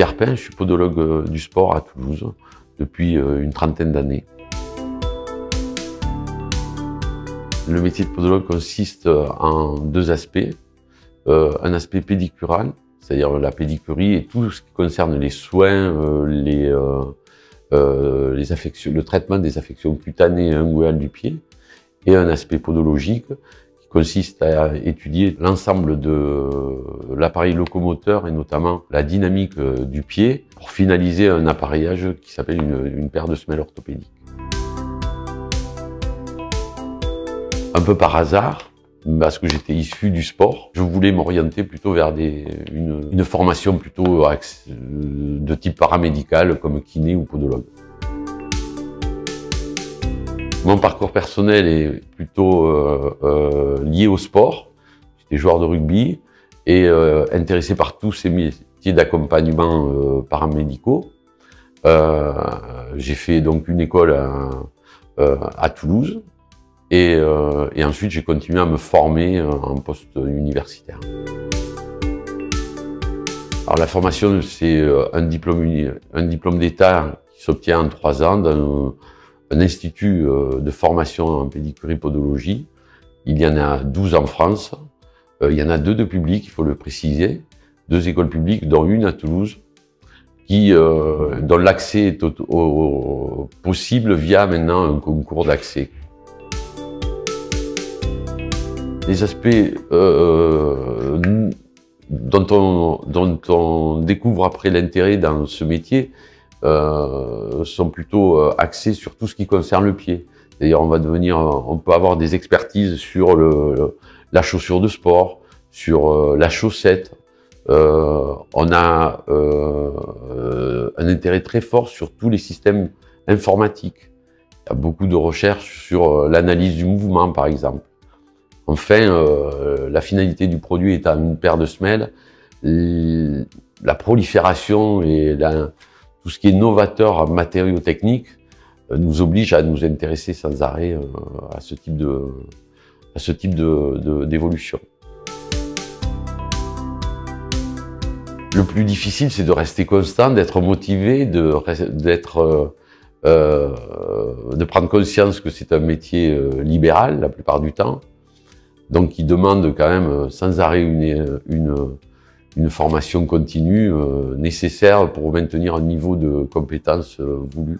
Pierre Pain, je suis podologue du sport à Toulouse depuis une trentaine d'années. Le métier de podologue consiste en deux aspects. Un aspect pédicural, c'est-à-dire la pédicurie et tout ce qui concerne les soins, le traitement des affections cutanées et inguéales du pied, et un aspect podologique qui consiste à étudier l'ensemble de l'appareil locomoteur et notamment la dynamique du pied pour finaliser un appareillage qui s'appelle une paire de semelles orthopédiques. Un peu par hasard, parce que j'étais issu du sport, je voulais m'orienter plutôt vers une formation plutôt de type paramédical comme kiné ou podologue. Mon parcours personnel est plutôt lié au sport. J'étais joueur de rugby et intéressé par tous ces métiers d'accompagnement paramédicaux. J'ai fait donc une école à Toulouse. Et ensuite, j'ai continué à me former en poste universitaire. Alors la formation, c'est un diplôme d'État qui s'obtient en 3 ans dans un institut de formation en pédicurie-podologie. Il y en a 12 en France. Il y en a 2 de publics, il faut le préciser. 2 écoles publiques, dont une à Toulouse, dont l'accès est possible via maintenant un concours d'accès. Les aspects dont on découvre après l'intérêt dans ce métier sont plutôt axés sur tout ce qui concerne le pied. D'ailleurs, on peut avoir des expertises sur la chaussure de sport, sur la chaussette. On a un intérêt très fort sur tous les systèmes informatiques. Il y a beaucoup de recherches sur l'analyse du mouvement, par exemple. Enfin, la finalité du produit étant une paire de semelles, la prolifération et tout ce qui est novateur en matériaux techniques nous oblige à nous intéresser sans arrêt à ce type d'évolution. Le plus difficile, c'est de rester constant, d'être motivé, de prendre conscience que c'est un métier libéral la plupart du temps. Donc, qui demande quand même sans arrêt une formation continue nécessaire pour maintenir un niveau de compétence voulu.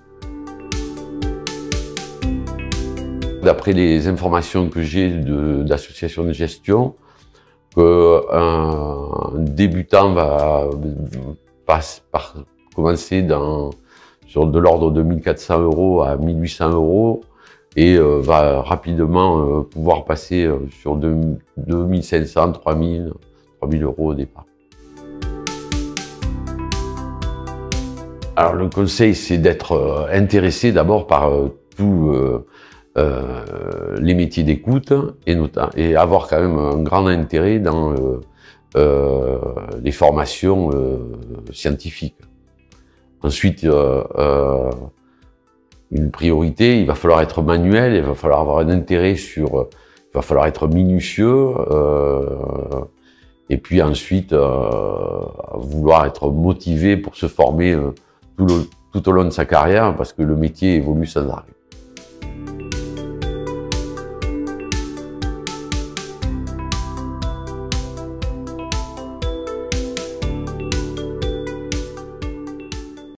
D'après les informations que j'ai d'associations de gestion, qu'un débutant va commencer sur de l'ordre de 1 400 € à 1 800 € et va rapidement pouvoir passer sur 2 500, 3 000 € au départ. Alors le conseil, c'est d'être intéressé d'abord par tous les métiers d'écoute et avoir quand même un grand intérêt dans les formations scientifiques. Ensuite, une priorité, il va falloir être manuel, il va falloir avoir un intérêt il va falloir être minutieux, et puis ensuite vouloir être motivé pour se former tout au long de sa carrière, parce que le métier évolue sans arrêt.